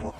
Hello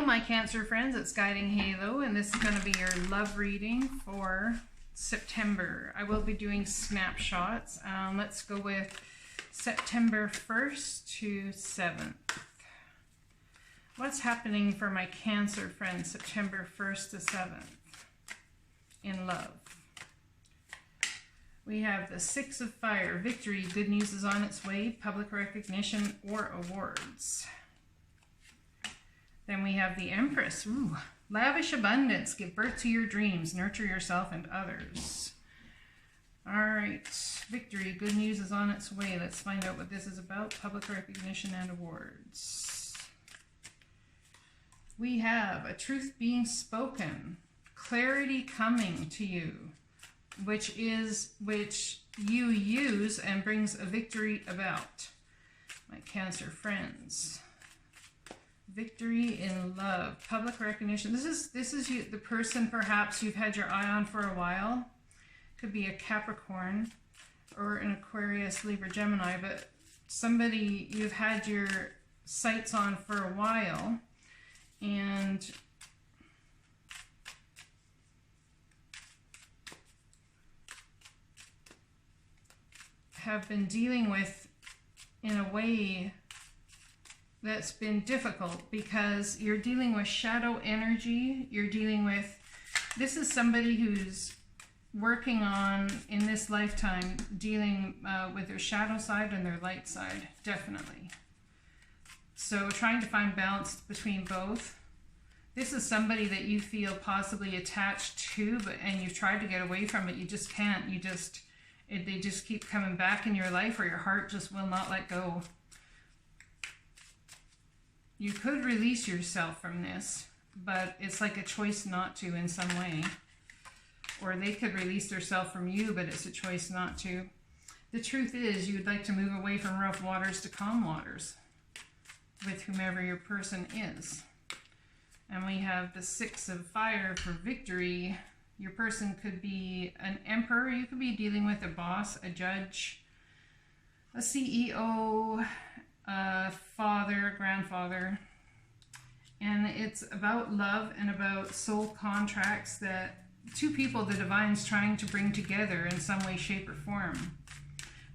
my Cancer friends, it's Guiding Halo, and this is going to be your love reading for September. I will be doing snapshots. Let's go with September 1st to 7th. What's happening for my Cancer friends September 1st to 7th in love? We have the Six of Fire, victory, good news is on its way, public recognition or awards. Then we have the Empress. Ooh, lavish abundance. Give birth to your dreams. Nurture yourself and others. All right. Victory. Good news is on its way. Let's find out what this is about. Public recognition and awards. We have a truth being spoken. Clarity coming to you, which you use and brings a victory about. My Cancer friends. Victory in love, public recognition. This is you, the person perhaps you've had your eye on for a while. Could be a Capricorn or an Aquarius, Libra, Gemini, but somebody you've had your sights on for a while and have been dealing with in a way that's been difficult because you're dealing with shadow energy. You're dealing with, this is somebody who's working on, in this lifetime, dealing with their shadow side and their light side, definitely. So trying to find balance between both. This is somebody that you feel possibly attached to, and you've tried to get away from it. You just can't. They just keep coming back in your life, or your heart just will not let go. You could release yourself from this, but it's like a choice not to in some way. Or they could release themselves from you, but it's a choice not to. The truth is, you'd like to move away from rough waters to calm waters with whomever your person is. And we have the Six of Fire for victory. Your person could be an emperor. You could be dealing with a boss, a judge, a CEO, father, grandfather, and it's about love and about soul contracts that two people the divine's trying to bring together in some way, shape, or form.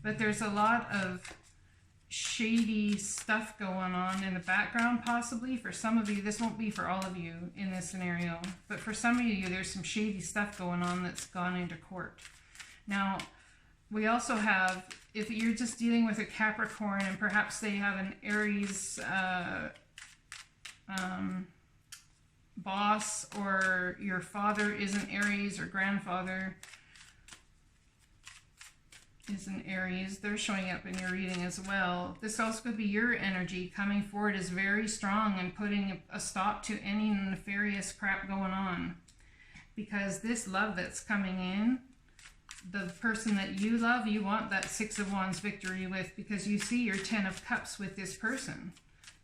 But there's a lot of shady stuff going on in the background, possibly. For some of you, this won't be for all of you in this scenario, but for some of you, there's some shady stuff going on that's gone into court. Now, we also have, if you're just dealing with a Capricorn and perhaps they have an Aries boss, or your father is an Aries, or grandfather is an Aries, they're showing up in your reading as well. This also could be your energy coming forward is very strong and putting a stop to any nefarious crap going on. Because this love that's coming in, the person that you love, you want that Six of Wands victory with, because you see your Ten of Cups with this person.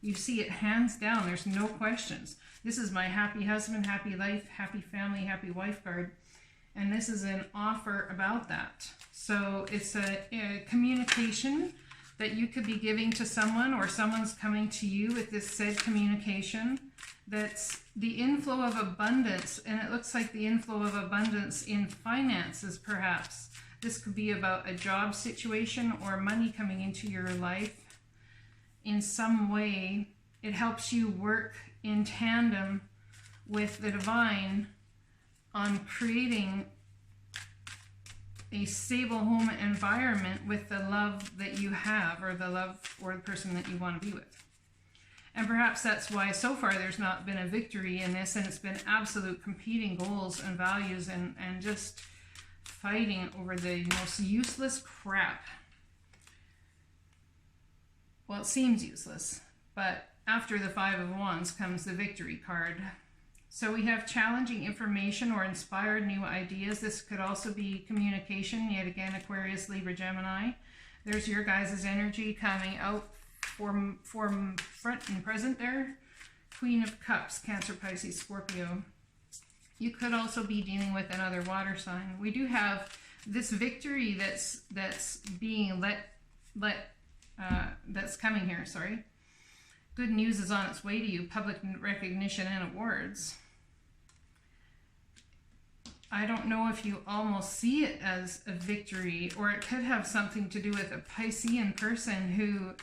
You see it hands down. There's no questions. This is my happy husband, happy life, happy family, happy wife card. And this is an offer about that. So it's a communication that you could be giving to someone, or someone's coming to you with this said communication. That's the inflow of abundance, and it looks like the inflow of abundance in finances, perhaps. This could be about a job situation or money coming into your life in some way. It helps you work in tandem with the divine on creating a stable home environment with the love that you have, or the love or the person that you want to be with. And perhaps that's why so far there's not been a victory in this, and it's been absolute competing goals and values and just fighting over the most useless crap. Well, it seems useless, but after the Five of Wands comes the victory card. So we have challenging information or inspired new ideas. This could also be communication, yet again, Aquarius, Libra, Gemini. There's your guys' energy coming out from front and present there. Queen of Cups, Cancer, Pisces, Scorpio. You could also be dealing with another water sign. We do have this victory that's being that's coming here, sorry. Good news is on its way to you, public recognition and awards. I don't know if you almost see it as a victory, or it could have something to do with a Piscean person who,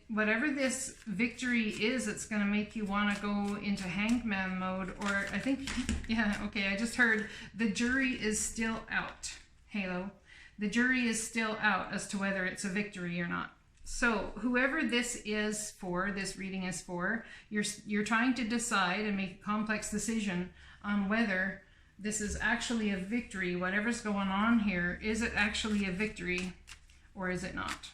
whatever this victory is, it's going to make you want to go into hangman mode, or I think, yeah, okay, I just heard the jury is still out, Halo. The jury is still out as to whether it's a victory or not. So whoever this is for, this reading is for, you're trying to decide and make a complex decision on whether this is actually a victory. Whatever's going on here, is it actually a victory or is it not?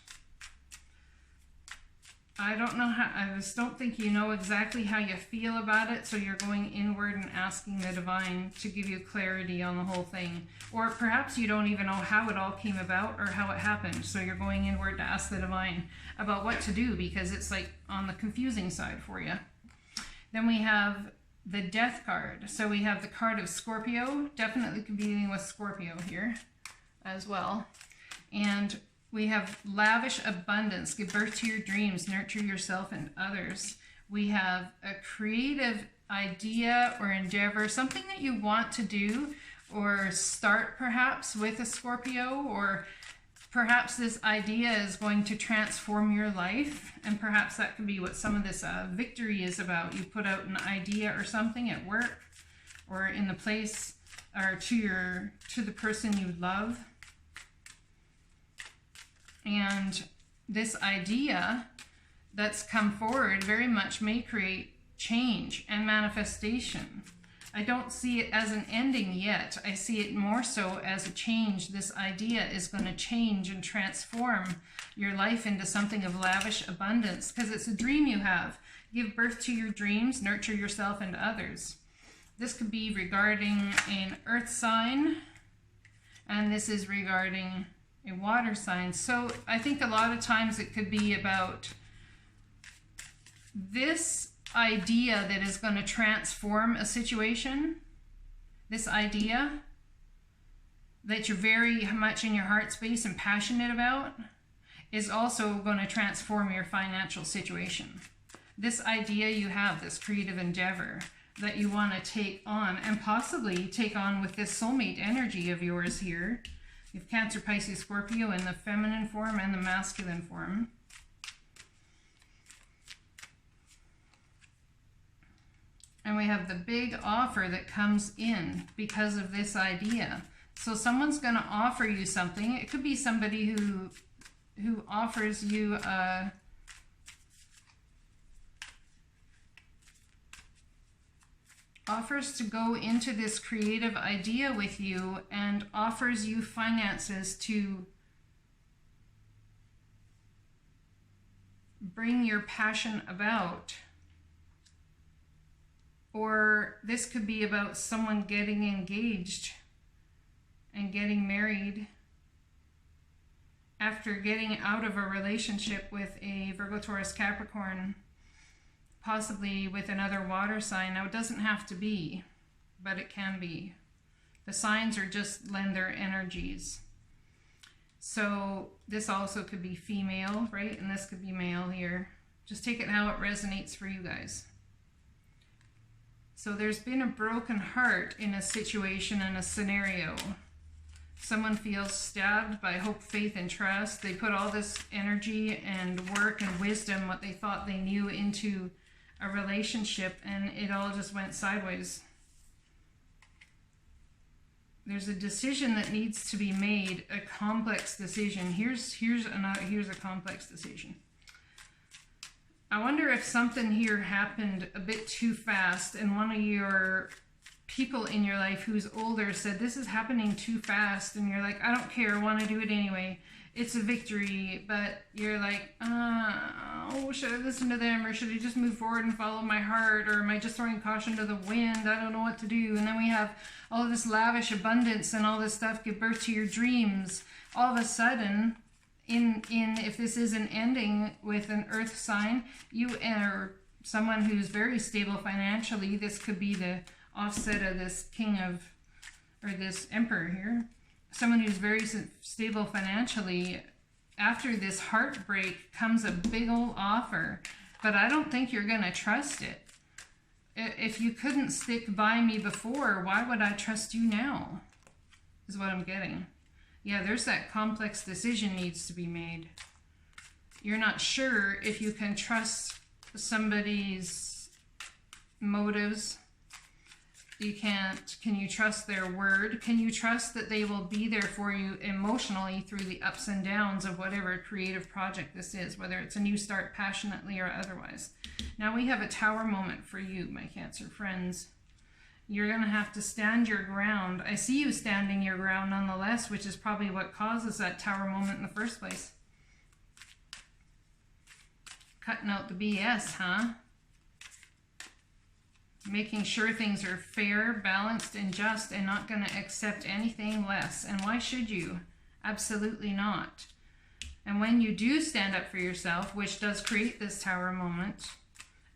I don't know how, I just don't think you know exactly how you feel about it, so you're going inward and asking the divine to give you clarity on the whole thing. Or perhaps you don't even know how it all came about or how it happened, so you're going inward to ask the divine about what to do, because it's like on the confusing side for you. Then we have the Death card. So we have the card of Scorpio, definitely could be dealing with Scorpio here as well. And we have lavish abundance, give birth to your dreams, nurture yourself and others. We have a creative idea or endeavor, something that you want to do or start perhaps with a Scorpio, or perhaps this idea is going to transform your life, and perhaps that could be what some of this victory is about. You put out an idea or something at work or in the place or to the person you love. And this idea that's come forward very much may create change and manifestation. I don't see it as an ending yet. I see it more so as a change. This idea is going to change and transform your life into something of lavish abundance, because it's a dream you have. Give birth to your dreams, nurture yourself and others. This could be regarding an earth sign, and this is regarding a water sign. So I think a lot of times it could be about this idea that is going to transform a situation, this idea that you're very much in your heart space and passionate about, is also going to transform your financial situation. This idea you have, this creative endeavor that you want to take on, and possibly take on with this soulmate energy of yours here. You have Cancer, Pisces, Scorpio in the feminine form and the masculine form. And we have the big offer that comes in because of this idea. So someone's going to offer you something. It could be somebody who offers you offers to go into this creative idea with you, and offers you finances to bring your passion about. Or this could be about someone getting engaged and getting married after getting out of a relationship with a Virgo, Taurus, Capricorn, possibly with another water sign. Now, it doesn't have to be, but it can be. The signs are just lend their energies. So this also could be female, right? And this could be male here. Just take it how it resonates for you guys. So there's been a broken heart in a situation, in a scenario. Someone feels stabbed by hope, faith, and trust. They put all this energy and work and wisdom, what they thought they knew, into a relationship, and it all just went sideways. There's a decision that needs to be made, a complex decision. Here's a complex decision. I wonder if something here happened a bit too fast, and one of your people in your life who's older said, this is happening too fast, and you're like, I don't care, I want to do it anyway. It's a victory, but you're like, oh, should I listen to them, or should I just move forward and follow my heart, or am I just throwing caution to the wind? I don't know what to do. And then we have all this lavish abundance and all this stuff give birth to your dreams. All of a sudden, if this is an ending with an earth sign, you are someone who's very stable financially. This could be the offset of this king of, or this emperor here. Someone who's very stable financially. After this heartbreak comes a big old offer, but I don't think you're going to trust it. If you couldn't stick by me before, why would I trust you now? Is what I'm getting. Yeah, there's that complex decision needs to be made. You're not sure if you can trust somebody's motives. You can't. Can you trust their word? Can you trust that they will be there for you emotionally through the ups and downs of whatever creative project this is, whether it's a new start passionately or otherwise? Now we have a tower moment for you, my Cancer friends. You're going to have to stand your ground. I see you standing your ground nonetheless, which is probably what causes that tower moment in the first place. Cutting out the BS, huh? Making sure things are fair, balanced, and just, and not going to accept anything less. And why should you? Absolutely not. And when you do stand up for yourself, which does create this tower moment,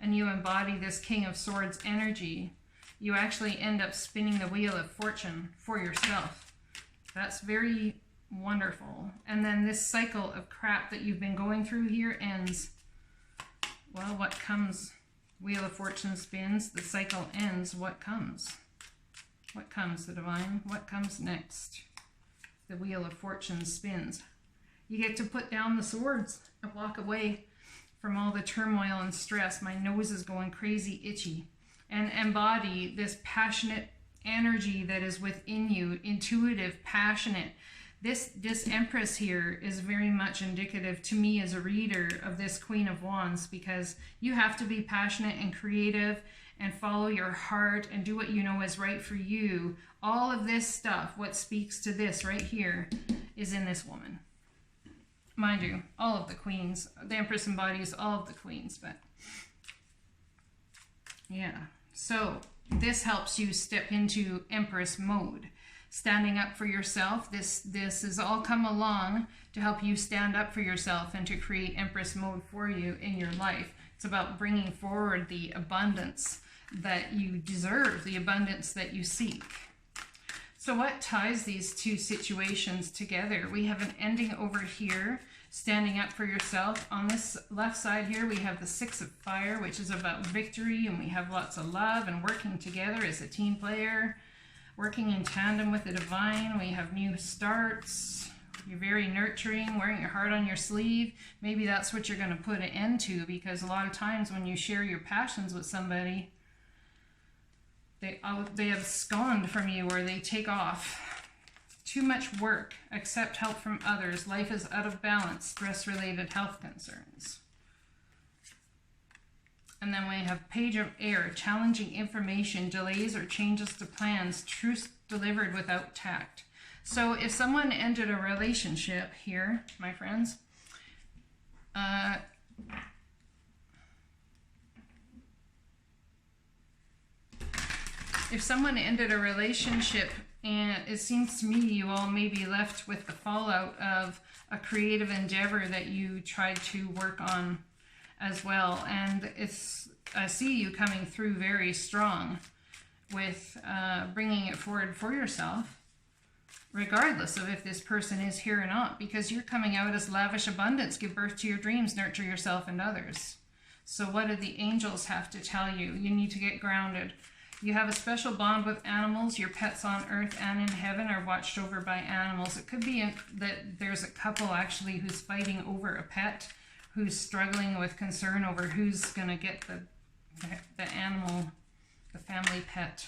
and you embody this King of Swords energy, you actually end up spinning the wheel of fortune for yourself. That's very wonderful. And then this cycle of crap that you've been going through here ends. Well, what comes? Wheel of Fortune spins, the cycle ends. What comes? What comes, the divine? What comes next? The Wheel of Fortune spins. You get to put down the swords and walk away from all the turmoil and stress. My nose is going crazy itchy. And embody this passionate energy that is within you, intuitive, passionate. This Empress here is very much indicative to me as a reader of this Queen of Wands, because you have to be passionate and creative and follow your heart and do what you know is right for you. All of this stuff, what speaks to this right here, is in this woman. Mind you, all of the queens. The Empress embodies all of the queens, but yeah. So this helps you step into Empress mode. Standing up for yourself. This has all come along to help you stand up for yourself and to create Empress mode for you in your life. It's about bringing forward the abundance that you deserve, the abundance that you seek. So what ties these two situations together? We have an ending over here, standing up for yourself. On this left side here, we have the Six of Fire, which is about victory, and we have lots of love and working together as a team player. Working in tandem with the divine. We have new starts. You're very nurturing, wearing your heart on your sleeve. Maybe that's what you're going to put an end to, because a lot of times when you share your passions with somebody, they abscond from you or they take off. Too much work. Accept help from others. Life is out of balance. Stress-related health concerns. And then we have Page of Air, challenging information, delays or changes to plans, truth delivered without tact. So if someone ended a relationship here, my friends, if someone ended a relationship, and it seems to me you all may be left with the fallout of a creative endeavor that you tried to work on as well, and I see you coming through very strong with bringing it forward for yourself, regardless of if this person is here or not, because you're coming out as lavish abundance. Give birth to your dreams, nurture yourself and others. So what do the angels have to tell you? You need to get grounded. You have a special bond with animals. Your pets on earth and in heaven are watched over by animals. It could be that there's a couple actually who's fighting over a pet, who's struggling with concern over who's going to get the animal, the family pet.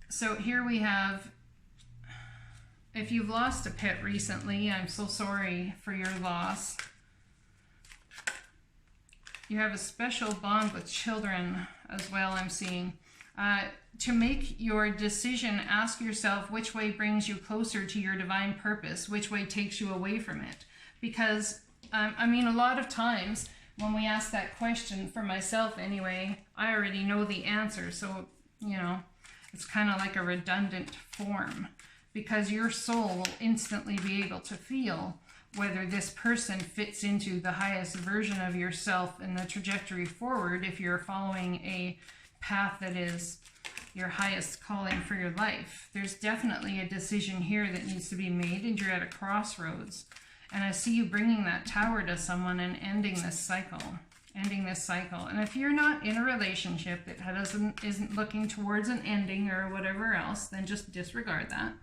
So here we have, if you've lost a pet recently, I'm so sorry for your loss. You have a special bond with children as well, I'm seeing. To make your decision, ask yourself which way brings you closer to your divine purpose, which way takes you away from it. Because, I mean, a lot of times when we ask that question, for myself anyway, I already know the answer. So, you know, it's kind of like a redundant form, because your soul will instantly be able to feel whether this person fits into the highest version of yourself in the trajectory forward, if you're following a path that is your highest calling for your life. There's definitely a decision here that needs to be made, and you're at a crossroads. And I see you bringing that tower to someone and ending this cycle. Ending this cycle. And if you're not in a relationship that isn't looking towards an ending or whatever else, then just disregard that.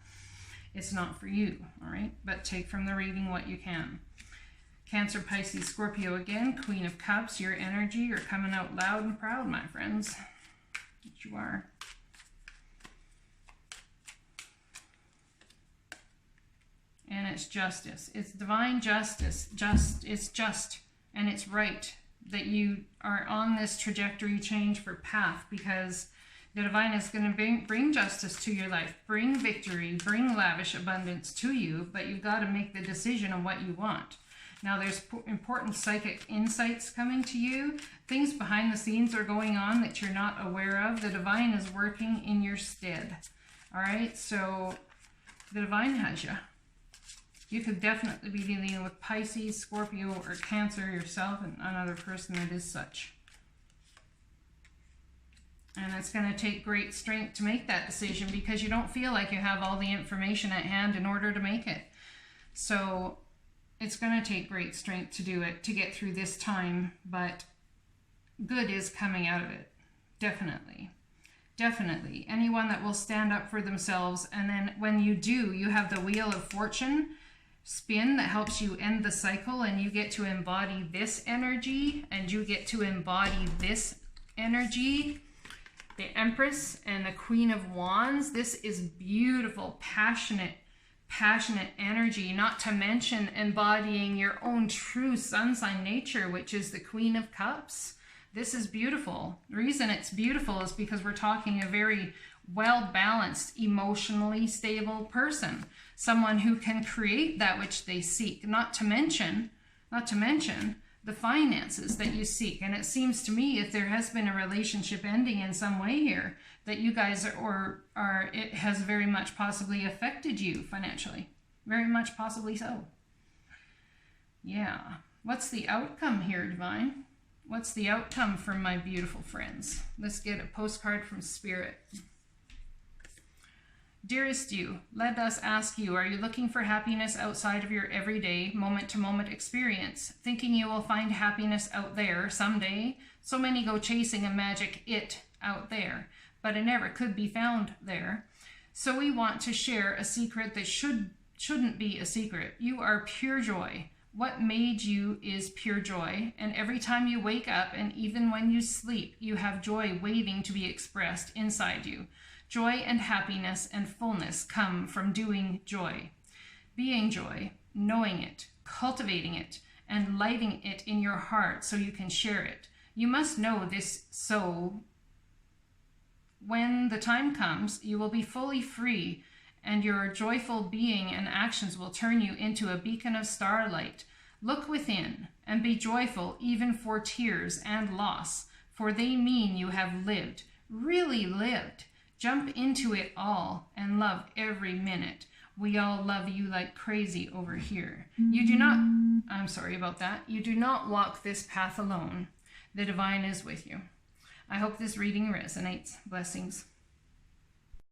It's not for you, all right? But take from the reading what you can. Cancer, Pisces, Scorpio again. Queen of Cups, your energy. You're coming out loud and proud, my friends. That you are. And it's justice. It's divine justice. It's just and it's right that you are on this trajectory change for path, because the divine is going to bring justice to your life, bring victory, bring lavish abundance to you, but you've got to make the decision on what you want. Now, there's important psychic insights coming to you. Things behind the scenes are going on that you're not aware of. The divine is working in your stead. All right, so the divine has you. You could definitely be dealing with Pisces, Scorpio, or Cancer yourself, and another person that is such. And it's going to take great strength to make that decision, because you don't feel like you have all the information at hand in order to make it. So it's going to take great strength to do it, to get through this time, but good is coming out of it. Definitely. Definitely. Anyone that will stand up for themselves, and then when you do, you have the Wheel of Fortune spin that helps you end the cycle, and you get to embody this energy, and you get to embody this energy. The Empress and the Queen of Wands. This is beautiful, passionate energy, not to mention embodying your own true sun sign nature, which is the Queen of Cups. This is beautiful. The reason it's beautiful is because we're talking a very well-balanced, emotionally stable person, someone who can create that which they seek, not to mention the finances that you seek. And it seems to me, if there has been a relationship ending in some way here, that you guys it has very much possibly affected you financially. Very much possibly so. Yeah. What's the outcome here, Divine? What's the outcome from my beautiful friends? Let's get a postcard from Spirit. Dearest you, let us ask you, are you looking for happiness outside of your everyday, moment-to-moment experience, thinking you will find happiness out there someday? So many go chasing a magic it out there, but it never could be found there. So we want to share a secret that shouldn't be a secret. You are pure joy. What made you is pure joy, and every time you wake up, and even when you sleep, you have joy waiting to be expressed inside you. Joy and happiness and fullness come from doing joy, being joy, knowing it, cultivating it, and lighting it in your heart so you can share it. You must know this, so when the time comes, you will be fully free, and your joyful being and actions will turn you into a beacon of starlight. Look within and be joyful even for tears and loss, for they mean you have lived, really lived. Jump into it all and love every minute. We all love you like crazy over here. You do not, I'm sorry about that. You do not walk this path alone. The divine is with you. I hope this reading resonates. Blessings.